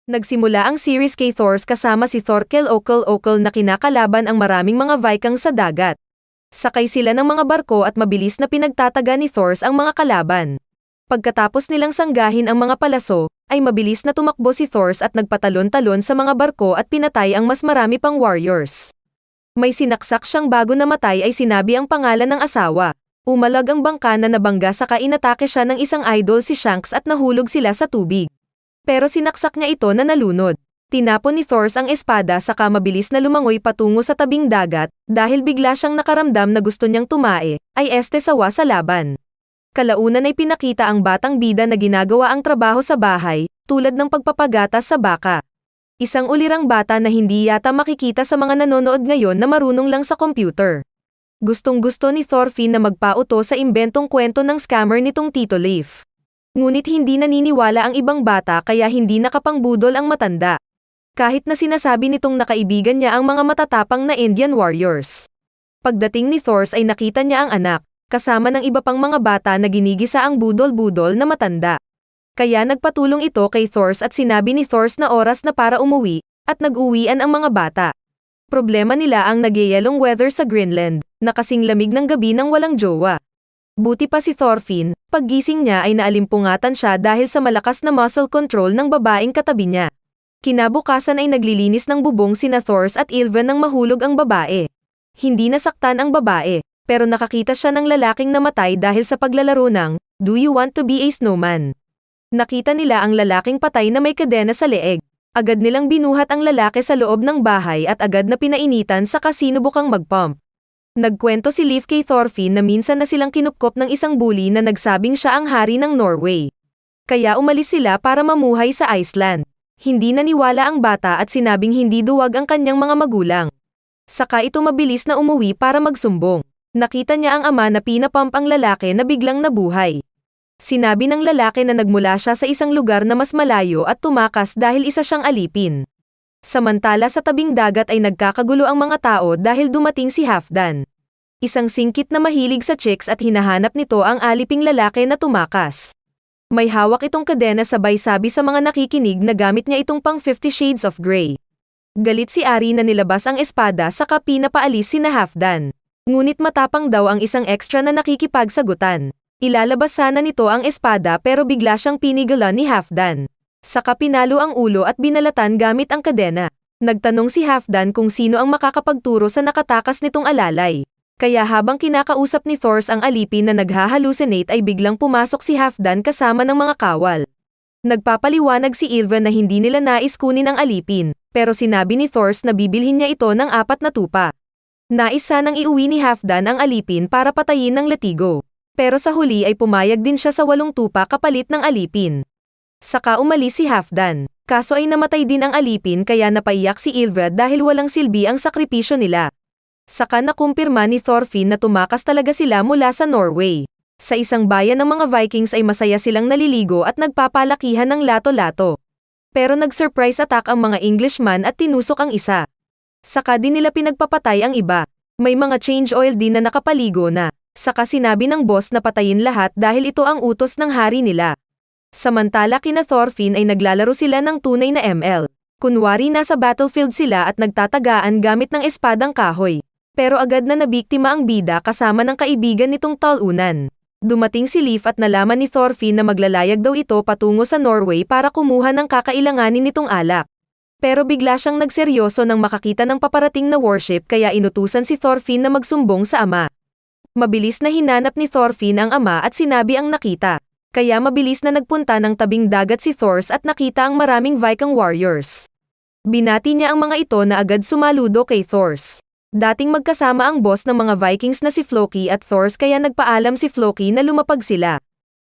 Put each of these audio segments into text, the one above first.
Nagsimula ang series kay Thors kasama si Thorkel Okol na kinakalaban ang maraming mga Viking sa dagat. Sakay sila ng mga barko at mabilis na pinagtataga ni Thors ang mga kalaban. Pagkatapos nilang sanggahin ang mga palaso, ay mabilis na tumakbo si Thors at nagpatalon-talon sa mga barko at pinatay ang mas marami pang warriors. May sinaksak siyang bago namatay ay sinabi ang pangalan ng asawa. Umalag ang bangka na nabangga saka inatake siya ng isang idol si Shanks at nahulog sila sa tubig. Pero sinaksak niya ito na nalunod. Tinapon ni Thors ang espada saka mabilis na lumangoy patungo sa tabing dagat, dahil bigla siyang nakaramdam na gusto niyang tumae, ay sawa sa laban. Kalaunan ay pinakita ang batang bida na ginagawa ang trabaho sa bahay, tulad ng pagpapagatas sa baka. Isang ulirang bata na hindi yata makikita sa mga nanonood ngayon na marunong lang sa computer. Gustong-gusto ni Thorfinn na magpauto sa imbentong kwento ng scammer nitong Tito Leif. Ngunit hindi naniniwala ang ibang bata kaya hindi nakapangbudol ang matanda. Kahit na sinasabi nitong nakaibigan niya ang mga matatapang na Indian warriors. Pagdating ni Thors ay nakita niya ang anak, kasama ng iba pang mga bata na ginigisa ang budol-budol na matanda. Kaya nagpatulong ito kay Thors at sinabi ni Thors na oras na para umuwi, at nag-uwian ang mga bata. Problema nila ang nagyayelong weather sa Greenland, na kasing lamig ng gabi nang walang jowa. Buti pa si Thorfinn, paggising niya ay naalimpungatan siya dahil sa malakas na muscle control ng babaeng katabi niya. Kinabukasan ay naglilinis ng bubong sina Thors at Ylva nang mahulog ang babae. Hindi nasaktan ang babae, pero nakakita siya ng lalaking namatay dahil sa paglalaro ng, "Do you want to be a snowman?" Nakita nila ang lalaking patay na may kadena sa leeg. Agad nilang binuhat ang lalaki sa loob ng bahay at agad na pinainitan saka sinubukang mag-pump. Nagkwento si Leif kay Thorfinn na minsan na silang kinupkop ng isang bully na nagsabing siya ang hari ng Norway. Kaya umalis sila para mamuhay sa Iceland. Hindi naniwala ang bata at sinabing hindi duwag ang kanyang mga magulang. Saka ito mabilis na umuwi para magsumbong. Nakita niya ang ama na pinapump ang lalaki na biglang nabuhay. Sinabi ng lalaki na nagmula siya sa isang lugar na mas malayo at tumakas dahil isa siyang alipin. Samantala sa tabing dagat ay nagkakagulo ang mga tao dahil dumating si Halfdan. Isang singkit na mahilig sa chicks at hinahanap nito ang aliping lalaki na tumakas. May hawak itong kadena sabay sabi sa mga nakikinig na gamit niya itong pang 50 Shades of Grey. Galit si Ari na nilabas ang espada saka pinapaalis si Halfdan. Ngunit matapang daw ang isang extra na nakikipagsagutan. Ilalabas sana nito ang espada pero bigla siyang pinigilan ni Halfdan. Saka pinalo ang ulo at binalatan gamit ang kadena. Nagtanong si Halfdan kung sino ang makakapagturo sa nakatakas nitong alalay. Kaya habang kinakausap ni Thors ang alipin na naghahalucinate ay biglang pumasok si Halfdan kasama ng mga kawal. Nagpapaliwanag si Ylva na hindi nila nais kunin ang alipin, pero sinabi ni Thors na bibilhin niya ito ng 4 na tupa. Nais sanang iuwi ni Halfdan ang alipin para patayin ng latigo. Pero sa huli ay pumayag din siya sa 8 tupa kapalit ng alipin. Saka umalis si Halfdan. Kaso ay namatay din ang alipin kaya napaiyak si Ylva dahil walang silbi ang sakripisyo nila. Saka nakumpirma ni Thorfinn na tumakas talaga sila mula sa Norway. Sa isang bayan ng mga Vikings ay masaya silang naliligo at nagpapalakihan ng lato-lato. Pero nag-surprise attack ang mga Englishman at tinusok ang isa. Saka din nila pinagpapatay ang iba. May mga change oil din na nakapaligo na. Saka sinabi ng boss na patayin lahat dahil ito ang utos ng hari nila. Samantala kina Thorfinn ay naglalaro sila ng tunay na ML. Kunwari nasa battlefield sila at nagtatagaan gamit ng espadang kahoy. Pero agad na nabiktima ang bida kasama ng kaibigan nitong talunan. Dumating si Leif at nalaman ni Thorfinn na maglalayag daw ito patungo sa Norway para kumuha ng kakailanganin nitong alak. Pero bigla siyang nagseryoso nang makakita ng paparating na warship kaya inutusan si Thorfinn na magsumbong sa ama. Mabilis na hinanap ni Thorfinn ang ama at sinabi ang nakita. Kaya mabilis na nagpunta ng tabing dagat si Thors at nakita ang maraming Viking warriors. Binati niya ang mga ito na agad sumaludo kay Thors. Dating magkasama ang boss ng mga Vikings na si Floki at Thors kaya nagpaalam si Floki na lumapag sila.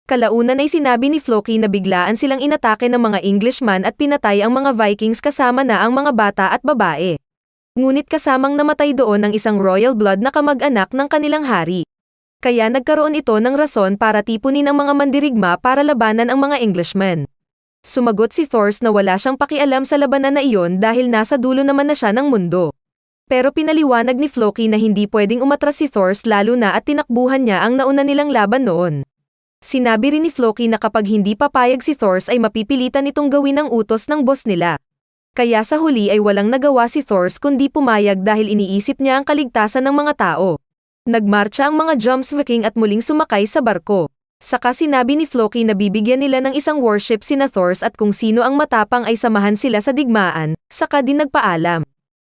Kalaunan ay sinabi ni Floki na biglaan silang inatake ng mga Englishman at pinatay ang mga Vikings kasama na ang mga bata at babae. Ngunit kasamang namatay doon ang isang royal blood na kamag-anak ng kanilang hari. Kaya nagkaroon ito ng rason para tipunin ang mga mandirigma para labanan ang mga Englishmen. Sumagot si Thors na wala siyang pakialam sa labanan na iyon dahil nasa dulo naman na siya ng mundo. Pero pinaliwanag ni Floki na hindi pwedeng umatras si Thors lalo na at tinakbuhan niya ang nauna nilang laban noon. Sinabi rin ni Floki na kapag hindi papayag si Thors ay mapipilitan itong gawin ang utos ng boss nila. Kaya sa huli ay walang nagawa si Thors kundi pumayag dahil iniisip niya ang kaligtasan ng mga tao. Nagmarcha ang mga Jomsviking at muling sumakay sa barko. Saka sinabi ni Floki na bibigyan nila ng isang warship sina Thors at kung sino ang matapang ay samahan sila sa digmaan, saka din nagpaalam.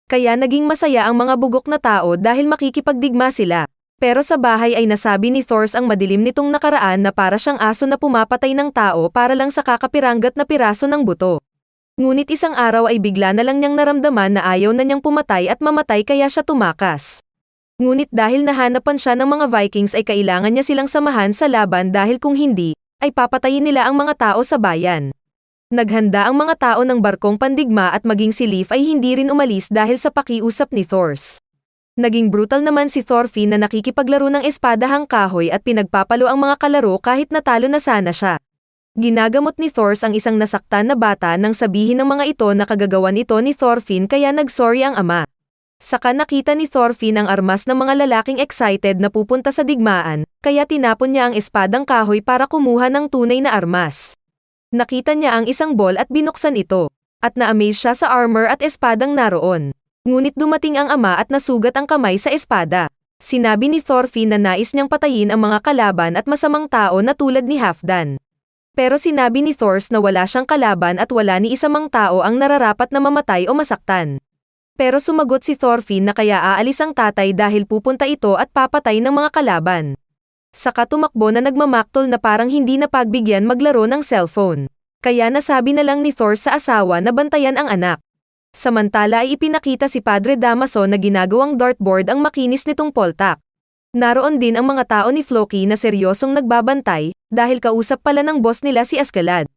Kaya naging masaya ang mga bugok na tao dahil makikipagdigma sila. Pero sa bahay ay nasabi ni Thors ang madilim nitong nakaraan na para siyang aso na pumapatay ng tao para lang sa kakapiranggat na piraso ng buto. Ngunit isang araw ay bigla na lang niyang naramdaman na ayaw na niyang pumatay at mamatay kaya siya tumakas. Ngunit dahil nahanapan siya ng mga Vikings ay kailangan niya silang samahan sa laban dahil kung hindi, ay papatayin nila ang mga tao sa bayan. Naghanda ang mga tao ng barkong pandigma at maging si Leif ay hindi rin umalis dahil sa pakiusap ni Thors. Naging brutal naman si Thorfinn na nakikipaglaro ng espadahang kahoy at pinagpapalo ang mga kalaro kahit natalo na sana siya. Ginagamot ni Thors ang isang nasaktan na bata nang sabihin ng mga ito na kagagawan ito ni Thorfinn kaya nagsorry ang ama. Saka nakita ni Thorfinn ang armas ng mga lalaking excited na pupunta sa digmaan, kaya tinapon niya ang espadang kahoy para kumuha ng tunay na armas. Nakita niya ang isang ball at binuksan ito, at na-amaze siya sa armor at espadang naroon. Ngunit dumating ang ama at nasugat ang kamay sa espada. Sinabi ni Thorfinn na nais niyang patayin ang mga kalaban at masamang tao na tulad ni Halfdan. Pero sinabi ni Thors na wala siyang kalaban at wala ni isa mang tao ang nararapat na mamatay o masaktan. Pero sumagot si Thorfinn na kaya aalis ang tatay dahil pupunta ito at papatay ng mga kalaban. Saka tumakbo na nagmamaktol na parang hindi na pagbigyan maglaro ng cellphone. Kaya nasabi na lang ni Thors sa asawa na bantayan ang anak. Samantala ay ipinakita si Padre Damaso na ginagawang dartboard ang makinis nitong Poltak. Naroon din ang mga tao ni Floki na seryosong nagbabantay, dahil kausap pala ng boss nila si Askeladd.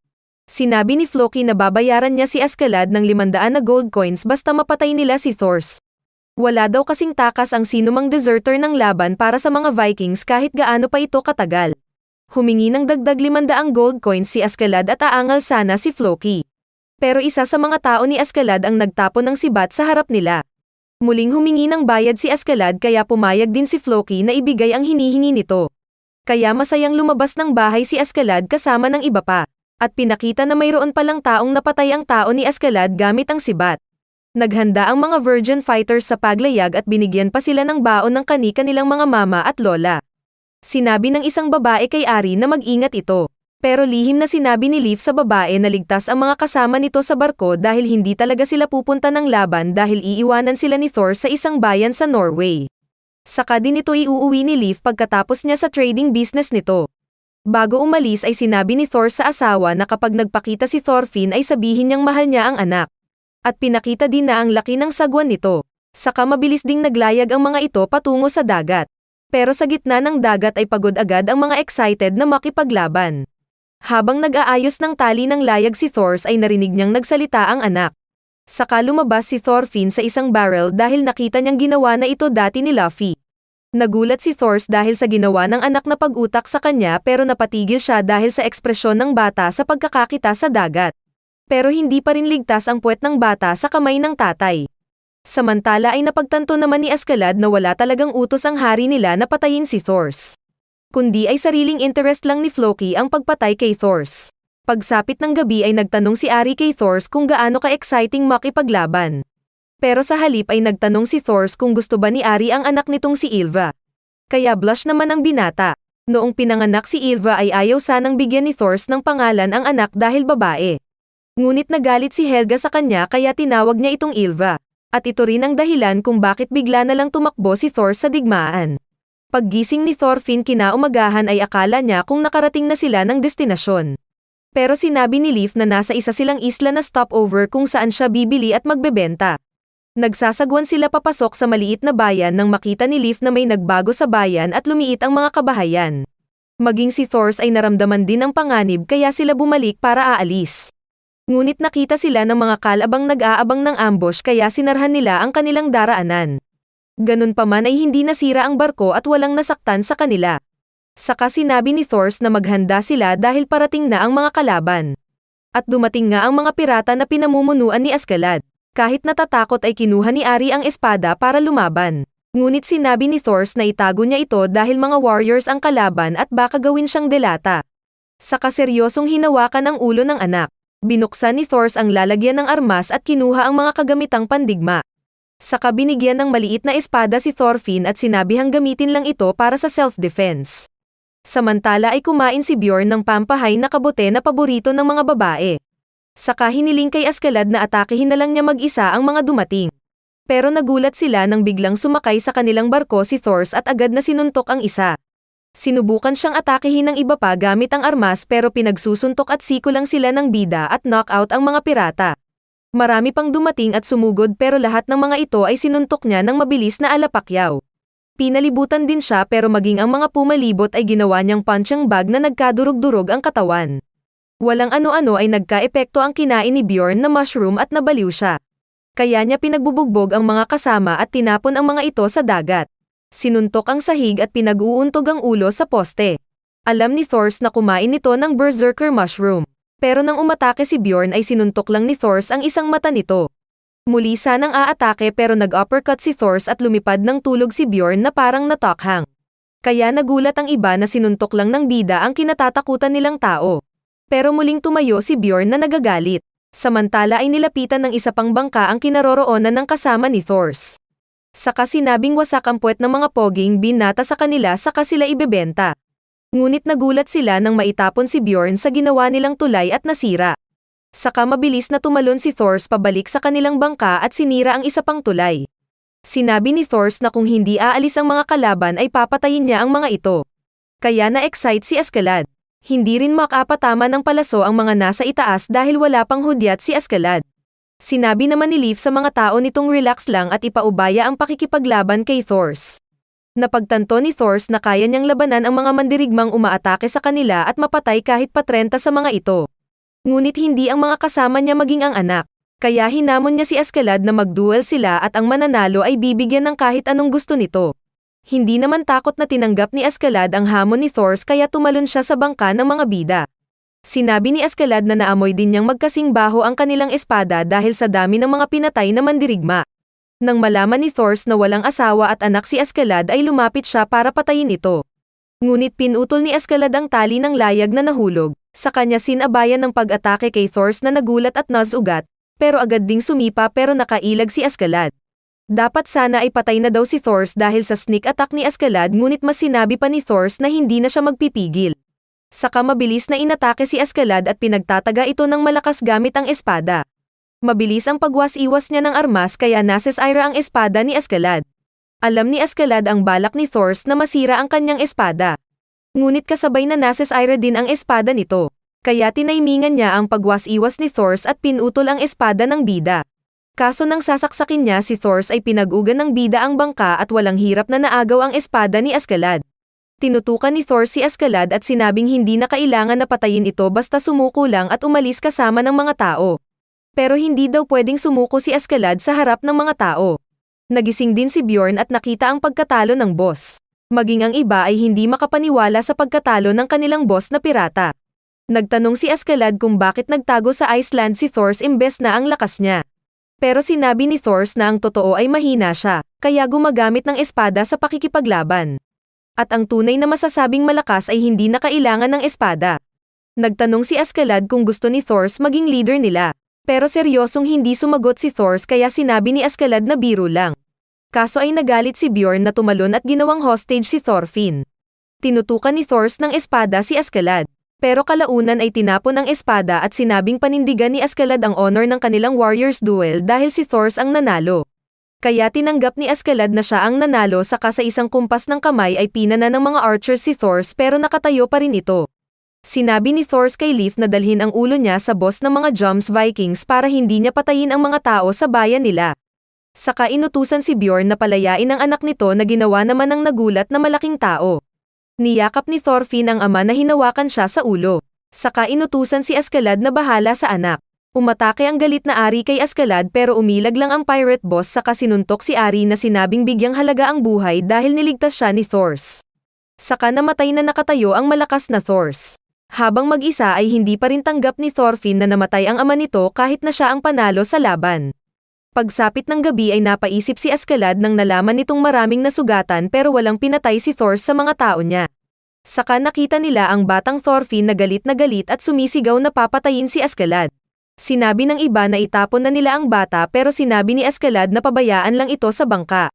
Sinabi ni Floki na babayaran niya si Askeladd ng 500 na gold coins basta mapatay nila si Thors. Wala daw kasing takas ang sinumang deserter ng laban para sa mga Vikings kahit gaano pa ito katagal. Humingi ng dagdag 500 gold coins si Askeladd at aangal sana si Floki. Pero isa sa mga tao ni Askeladd ang nagtapon ng sibat sa harap nila. Muling humingi ng bayad si Askeladd kaya pumayag din si Floki na ibigay ang hinihingi nito. Kaya masayang lumabas ng bahay si Askeladd kasama ng iba pa. At pinakita na mayroon palang taong napatay ang tao ni Askeladd gamit ang sibat. Naghanda ang mga virgin fighters sa paglayag at binigyan pa sila ng baon ng kani-kanilang mga mama at lola. Sinabi ng isang babae kay Ari na mag-ingat ito. Pero lihim na sinabi ni Leif sa babae na ligtas ang mga kasama nito sa barko dahil hindi talaga sila pupunta ng laban dahil iiwanan sila ni Thor sa isang bayan sa Norway. Saka din ito iuuwi ni Leif pagkatapos niya sa trading business nito. Bago umalis ay sinabi ni Thor sa asawa na kapag nagpakita si Thorfinn ay sabihin niyang mahal niya ang anak. At pinakita din na ang laki ng sagwan nito. Saka mabilis ding naglayag ang mga ito patungo sa dagat. Pero sa gitna ng dagat ay pagod agad ang mga excited na makipaglaban. Habang nag-aayos ng tali ng layag si Thors ay narinig niyang nagsalita ang anak. Saka lumabas si Thorfinn sa isang barrel dahil nakita niyang ginawa na ito dati ni Luffy. Nagulat si Thors dahil sa ginawa ng anak na pag-utak sa kanya pero napatigil siya dahil sa ekspresyon ng bata sa pagkakakita sa dagat. Pero hindi pa rin ligtas ang puwet ng bata sa kamay ng tatay. Samantala ay napagtanto naman ni Askeladd na wala talagang utos ang hari nila na patayin si Thors. Kundi ay sariling interest lang ni Floki ang pagpatay kay Thors. Pagsapit ng gabi ay nagtanong si Ari kay Thors kung gaano ka-exciting makipaglaban. Pero sa halip ay nagtanong si Thors kung gusto ba ni Ari ang anak nitong si Ylva. Kaya blush naman ang binata. Noong pinanganak si Ylva ay ayaw sanang bigyan ni Thors ng pangalan ang anak dahil babae. Ngunit nagalit si Helga sa kanya kaya tinawag niya itong Ylva. At ito rin ang dahilan kung bakit bigla na lang tumakbo si Thors sa digmaan. Paggising ni Thorfinn kinaumagahan ay akala niya kung nakarating na sila ng destinasyon. Pero sinabi ni Leif na nasa isa silang isla na stopover kung saan siya bibili at magbebenta. Nagsasagwan sila papasok sa maliit na bayan nang makita ni Leif na may nagbago sa bayan at lumiit ang mga kabahayan. Maging si Thors ay naramdaman din ang panganib kaya sila bumalik para aalis. Ngunit nakita sila ng mga kalabang nag-aabang ng ambush kaya sinarhan nila ang kanilang daraanan. Ganun pa man ay hindi nasira ang barko at walang nasaktan sa kanila. Saka sinabi ni Thors na maghanda sila dahil parating na ang mga kalaban. At dumating nga ang mga pirata na pinamumunuan ni Askeladd. Kahit natatakot ay kinuha ni Ari ang espada para lumaban. Ngunit sinabi ni Thor na itago niya ito dahil mga warriors ang kalaban at baka gawin siyang delata. Sa kaseryosong hinawakan ang ulo ng anak, binuksan ni Thor ang lalagyan ng armas at kinuha ang mga kagamitang pandigma. Saka binigyan ng maliit na espada si Thorfinn at sinabihang gamitin lang ito para sa self-defense. Samantala ay kumain si Bjorn ng pampahay na kabute na paborito ng mga babae. Saka hiniling kay Askeladd na atakehin na lang niya mag-isa ang mga dumating. Pero nagulat sila nang biglang sumakay sa kanilang barko si Thor at agad na sinuntok ang isa. Sinubukan siyang atakehin ng iba pa gamit ang armas pero pinagsusuntok at siko lang sila ng bida at knockout ang mga pirata. Marami pang dumating at sumugod pero lahat ng mga ito ay sinuntok niya ng mabilis na alapakyaw. Pinalibutan din siya pero maging ang mga pumalibot ay ginawa niyang punching bag na nagkadurog-durog ang katawan. Walang ano-ano ay nagkaepekto ang kinain ni Bjorn na mushroom at nabaliw siya. Kaya niya pinagbubugbog ang mga kasama at tinapon ang mga ito sa dagat. Sinuntok ang sahig at pinag-uuntog ang ulo sa poste. Alam ni Thor na kumain nito ng berserker mushroom. Pero nang umatake si Bjorn ay sinuntok lang ni Thor ang isang mata nito. Muli sanang aatake pero nag-uppercut si Thor at lumipad ng tulog si Bjorn na parang natokhang. Kaya nagulat ang iba na sinuntok lang ng bida ang kinatatakutan nilang tao. Pero muling tumayo si Bjorn na nagagalit. Samantala ay nilapitan ng isa pang bangka ang kinaroroonan ng kasama ni Thor. Saka sinabing wasak ang puwet ng mga poging binata sa kanila saka sila ibebenta. Ngunit nagulat sila nang maitapon si Bjorn sa ginawa nilang tulay at nasira. Saka mabilis na tumalon si Thor pabalik sa kanilang bangka at sinira ang isa pang tulay. Sinabi ni Thor na kung hindi aalis ang mga kalaban ay papatayin niya ang mga ito. Kaya na-excite si Askeladd. Hindi rin makapatama ng palaso ang mga nasa itaas dahil wala pang hudyat si Askeladd. Sinabi naman ni Leif sa mga tao nitong relax lang at ipaubaya ang pakikipaglaban kay Thor. Napagtanto ni Thor na kaya niyang labanan ang mga mandirigmang umaatake sa kanila at mapatay kahit pa 30 sa mga ito. Ngunit hindi ang mga kasama niya maging ang anak. Kaya hinamon niya si Askeladd na magduel sila at ang mananalo ay bibigyan ng kahit anong gusto nito. Hindi naman takot na tinanggap ni Askeladd ang hamon ni Thor kaya tumalon siya sa bangka ng mga bida. Sinabi ni Askeladd na naamoy din niyang magkasing baho ang kanilang espada dahil sa dami ng mga pinatay na mandirigma. Nang malaman ni Thor na walang asawa at anak si Askeladd ay lumapit siya para patayin ito. Ngunit pinutol ni Askeladd ang tali ng layag na nahulog, sa kanya sinabayan ng pag-atake kay Thor na nagulat at nasugat, pero agad ding sumipa pero nakailag si Askeladd. Dapat sana ay patay na daw si Thor dahil sa sneak attack ni Askeladd ngunit mas sinabi pa ni Thor na hindi na siya magpipigil. Saka mabilis na inatake si Askeladd at pinagtataga ito ng malakas gamit ang espada. Mabilis ang pagwas-iwas niya ng armas kaya nasesira ang espada ni Askeladd. Alam ni Askeladd ang balak ni Thor na masira ang kanyang espada. Ngunit kasabay na nasesira din ang espada nito. Kaya tinaimingan niya ang pagwas-iwas ni Thor at pinutol ang espada ng bida. Kaso nang sasaksakin niya si Thor ay pinag-ugan ng bida ang bangka at walang hirap na naagaw ang espada ni Askeladd. Tinutukan ni Thor si Askeladd at sinabing hindi na kailangan na patayin ito basta sumuko lang at umalis kasama ng mga tao. Pero hindi daw pwedeng sumuko si Askeladd sa harap ng mga tao. Nagising din si Bjorn at nakita ang pagkatalo ng boss. Maging ang iba ay hindi makapaniwala sa pagkatalo ng kanilang boss na pirata. Nagtanong si Askeladd kung bakit nagtago sa Iceland si Thor imbes na ang lakas niya. Pero sinabi ni Thor na ang totoo ay mahina siya, kaya gumagamit ng espada sa pakikipaglaban. At ang tunay na masasabing malakas ay hindi na kailangan ng espada. Nagtanong si Askeladd kung gusto ni Thor maging leader nila. Pero seryosong hindi sumagot si Thor kaya sinabi ni Askeladd na biro lang. Kaso ay nagalit si Bjorn na tumalon at ginawang hostage si Thorfinn. Tinutukan ni Thor ng espada si Askeladd. Pero kalaunan ay tinapon ang espada at sinabing panindigan ni Askeladd ang honor ng kanilang warriors duel dahil si Thor ang nanalo. Kaya tinanggap ni Askeladd na siya ang nanalo saka sa isang kumpas ng kamay ay pinana ng mga archers si Thor pero nakatayo pa rin ito. Sinabi ni Thor kay Leif na dalhin ang ulo niya sa boss ng mga Jom's Vikings para hindi niya patayin ang mga tao sa bayan nila. Saka inutusan si Bjorn na palayain ang anak nito na ginawa naman ng nagulat na malaking tao. Niyakap ni Thorfinn ang ama na hinawakan siya sa ulo. Saka inutusan si Askeladd na bahala sa anak. Umatake ang galit na Ari kay Askeladd pero umilag lang ang pirate boss saka sinuntok si Ari na sinabing bigyang halaga ang buhay dahil niligtas siya ni Thor. Saka namatay na nakatayo ang malakas na Thor. Habang mag-isa ay hindi pa rin tanggap ni Thorfinn na namatay ang ama nito kahit na siya ang panalo sa laban. Pagsapit ng gabi ay napaisip si Askeladd nang nalaman nitong maraming nasugatan pero walang pinatay si Thor sa mga tao niya. Saka nakita nila ang batang Thorfinn na galit at sumisigaw na papatayin si Askeladd. Sinabi ng iba na itapon na nila ang bata pero sinabi ni Askeladd na pabayaan lang ito sa bangka.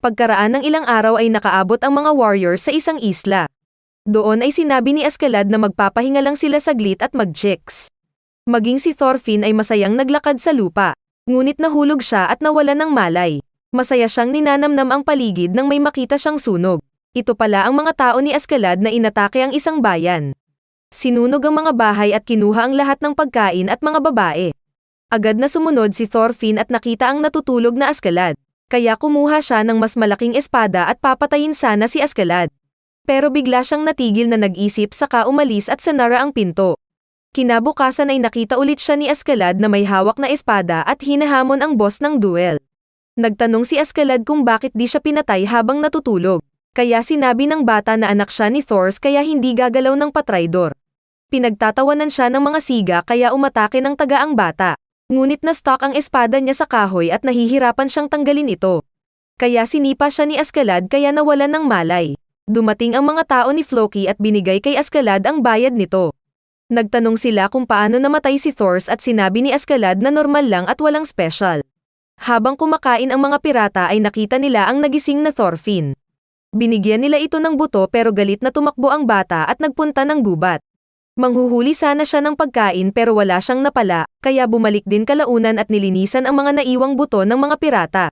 Pagkaraan ng ilang araw ay nakaabot ang mga warriors sa isang isla. Doon ay sinabi ni Askeladd na magpapahinga lang sila saglit at mag-chicks. Maging si Thorfinn ay masayang naglakad sa lupa. Ngunit nahulog siya at nawalan ng malay. Masaya siyang ninanamnam ang paligid nang may makita siyang sunog. Ito pala ang mga tao ni Askeladd na inatake ang isang bayan. Sinunog ang mga bahay at kinuha ang lahat ng pagkain at mga babae. Agad na sumunod si Thorfinn at nakita ang natutulog na Askeladd. Kaya kumuha siya ng mas malaking espada at papatayin sana si Askeladd. Pero bigla siyang natigil na nag-isip saka umalis at sinara ang pinto. Kinabukasan ay nakita ulit siya ni Askeladd na may hawak na espada at hinahamon ang boss ng duel. Nagtanong si Askeladd kung bakit di siya pinatay habang natutulog. Kaya sinabi ng bata na anak siya ni Thor kaya hindi gagalaw ng patraydor. Pinagtatawanan siya ng mga siga kaya umatake ng taga ang bata. Ngunit na-stuck ang espada niya sa kahoy at nahihirapan siyang tanggalin ito. Kaya sinipa siya ni Askeladd kaya nawalan ng malay. Dumating ang mga tao ni Floki at binigay kay Askeladd ang bayad nito. Nagtanong sila kung paano namatay si Thor at sinabi ni Askeladd na normal lang at walang special. Habang kumakain ang mga pirata ay nakita nila ang nagising na Thorfinn. Binigyan nila ito ng buto pero galit na tumakbo ang bata at nagpunta ng gubat. Manghuhuli sana siya ng pagkain pero wala siyang napala, kaya bumalik din kalaunan at nilinisan ang mga naiwang buto ng mga pirata.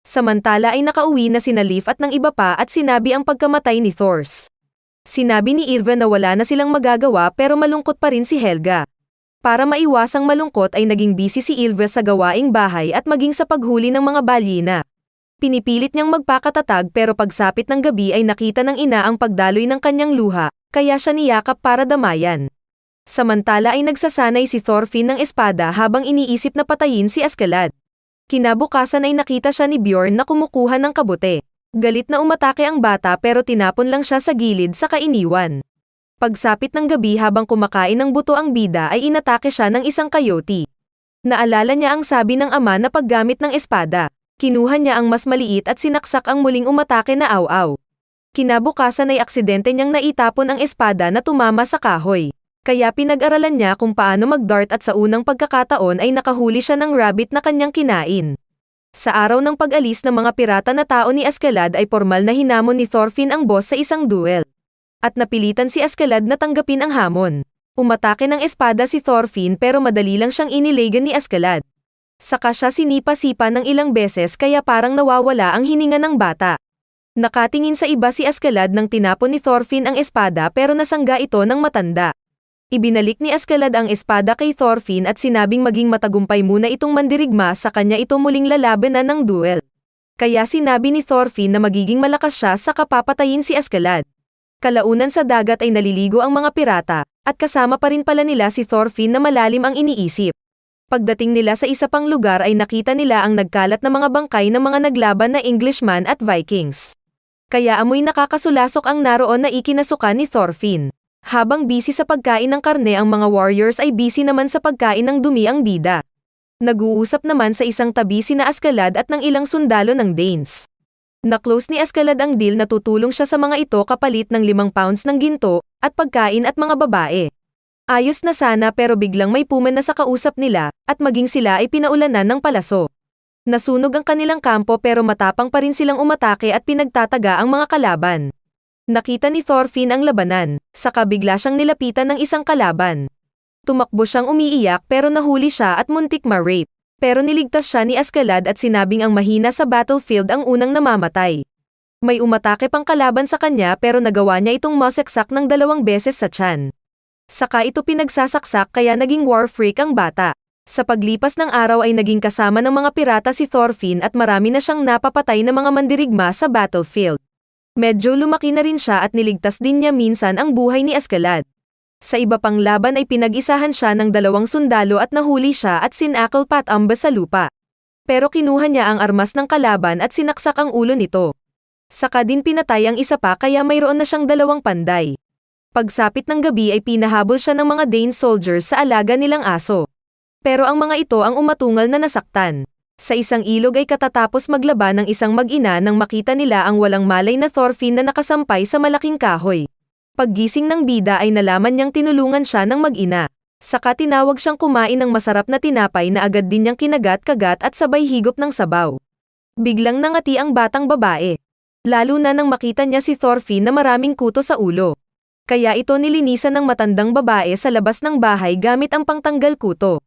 Samantala ay nakauwi na sina Leif at ng iba pa at sinabi ang pagkamatay ni Thor. Sinabi ni Ylva na wala na silang magagawa pero malungkot pa rin si Helga. Para maiwasang malungkot ay naging busy si Ylva sa gawaing bahay at maging sa paghuli ng mga balyena. Pinipilit niyang magpakatatag pero pagsapit ng gabi ay nakita ng ina ang pagdaloy ng kanyang luha, kaya siya niyakap para damayan. Samantala ay nagsasanay si Thorfinn ng espada habang iniisip na patayin si Askeladd. Kinabukasan ay nakita siya ni Bjorn na kumukuha ng kabute. Galit na umatake ang bata pero tinapon lang siya sa gilid sa kainiwan. Pagsapit ng gabi habang kumakain ng buto ang bida ay inatake siya ng isang coyote. Naalala niya ang sabi ng ama na paggamit ng espada. Kinuha niya ang mas maliit at sinaksak ang muling umatake na aw-aw. Kinabukasan ay aksidente niyang naitapon ang espada na tumama sa kahoy. Kaya pinag-aralan niya kung paano mag-dart at sa unang pagkakataon ay nakahuli siya ng rabbit na kanyang kinain. Sa araw ng pag-alis ng mga pirata na tao ni Askeladd ay formal na hinamon ni Thorfinn ang boss sa isang duel. At napilitan si Askeladd na tanggapin ang hamon. Umatake ng espada si Thorfinn pero madali lang siyang inilagan ni Askeladd. Saka siya sinipa-sipa ng ilang beses kaya parang nawawala ang hininga ng bata. Nakatingin sa iba si Askeladd nang tinapon ni Thorfinn ang espada pero nasangga ito ng matanda. Ibinalik ni Askeladd ang espada kay Thorfinn at sinabing maging matagumpay muna itong mandirigma sa kanya ito muling lalabanan ng duel. Kaya sinabi ni Thorfinn na magiging malakas siya sa kapapatayin si Askeladd. Kalaunan sa dagat ay naliligo ang mga pirata, at kasama pa rin pala nila si Thorfinn na malalim ang iniisip. Pagdating nila sa isa pang lugar ay nakita nila ang nagkalat na mga bangkay ng mga naglaban na Englishman at Vikings. Kaya amoy nakakasulasok ang naroon na ikinasukan ni Thorfinn. Habang busy sa pagkain ng karne ang mga warriors ay busy naman sa pagkain ng dumi ang bida. Nag-uusap naman sa isang tabi sina Askeladd at ng ilang sundalo ng Danes. Na-close ni Askeladd ang deal na tutulong siya sa mga ito kapalit ng 5 pounds ng ginto, at pagkain at mga babae. Ayos na sana pero biglang may puman na sa kausap nila, at maging sila ay pinaulanan ng palaso. Nasunog ang kanilang kampo pero matapang pa rin silang umatake at pinagtataga ang mga kalaban. Nakita ni Thorfinn ang labanan, saka bigla siyang nilapitan ng isang kalaban. Tumakbo siyang umiiyak pero nahuli siya at muntik ma-rape. Pero niligtas siya ni Askeladd at sinabing ang mahina sa battlefield ang unang namamatay. May umatake pang kalaban sa kanya pero nagawa niya itong masaksak ng 2 beses sa tiyan. Saka ito pinagsasaksak kaya naging war freak ang bata. Sa paglipas ng araw ay naging kasama ng mga pirata si Thorfinn at marami na siyang napapatay na mga mandirigma sa battlefield. Medyo lumaki na rin siya at niligtas din niya minsan ang buhay ni Askeladd. Sa iba pang laban ay pinag-isahan siya ng 2 sundalo at nahuli siya at sinakal patamba sa lupa. Pero kinuha niya ang armas ng kalaban at sinaksak ang ulo nito. Saka din pinatay ang isa pa kaya mayroon na siyang 2 panday. Pagsapit ng gabi ay pinahabol siya ng mga Dane soldiers sa alaga nilang aso. Pero ang mga ito ang umatungal na nasaktan. Sa isang ilog ay katatapos maglaban ng isang mag-ina nang makita nila ang walang malay na Thorfinn na nakasampay sa malaking kahoy. Paggising ng bida ay nalaman niyang tinulungan siya ng mag-ina. Saka tinawag siyang kumain ng masarap na tinapay na agad din niyang kinagat-kagat at sabay higop ng sabaw. Biglang nangati ang batang babae. Lalo na nang makita niya si Thorfinn na maraming kuto sa ulo. Kaya ito nilinisan ng matandang babae sa labas ng bahay gamit ang pangtanggal kuto.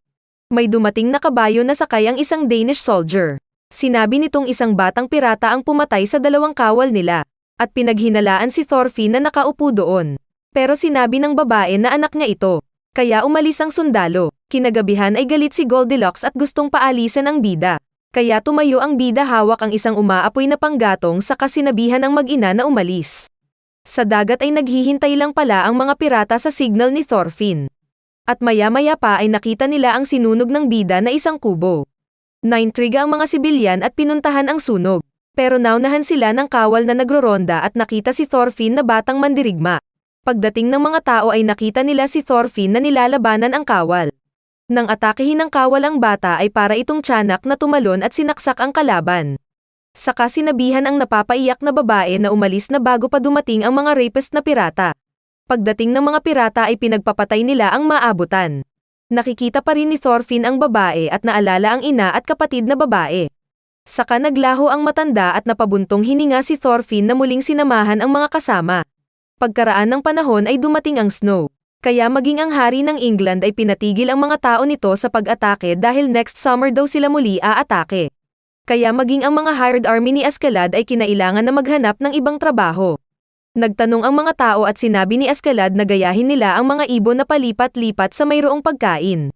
May dumating na kabayo na sakay ang isang Danish soldier. Sinabi nitong isang batang pirata ang pumatay sa dalawang kawal nila, at pinaghinalaan si Thorfinn na nakaupo doon. Pero sinabi ng babae na anak niya ito. Kaya umalis ang sundalo. Kinagabihan ay galit si Goldilocks at gustong paalisan ang bida. Kaya tumayo ang bida hawak ang isang umaapoy na panggatong saka sinabihan ang mag-ina na umalis. Sa dagat ay naghihintay lang pala ang mga pirata sa signal ni Thorfinn. At maya-maya pa ay nakita nila ang sinunog ng bida na isang kubo. Naintriga ang mga sibilyan at pinuntahan ang sunog. Pero naunahan sila ng kawal na nagroronda at nakita si Thorfinn na batang mandirigma. Pagdating ng mga tao ay nakita nila si Thorfinn na nilalabanan ang kawal. Nang atakehin ng kawal ang bata ay para itong tiyanak na tumalon at sinaksak ang kalaban. Saka sinabihan ang napapaiyak na babae na umalis na bago pa dumating ang mga rapist na pirata. Pagdating ng mga pirata ay pinagpapatay nila ang maabutan. Nakikita pa rin ni Thorfinn ang babae at naalala ang ina at kapatid na babae. Saka naglaho ang matanda at napabuntong hininga si Thorfinn na muling sinamahan ang mga kasama. Pagkaraan ng panahon ay dumating ang snow. Kaya maging ang hari ng England ay pinatigil ang mga tao nito sa pag-atake dahil next summer daw sila muli aatake. Kaya maging ang mga hired army ni Askeladd ay kinailangan na maghanap ng ibang trabaho. Nagtanong ang mga tao at sinabi ni Askeladd na gayahin nila ang mga ibon na palipat-lipat sa mayroong pagkain.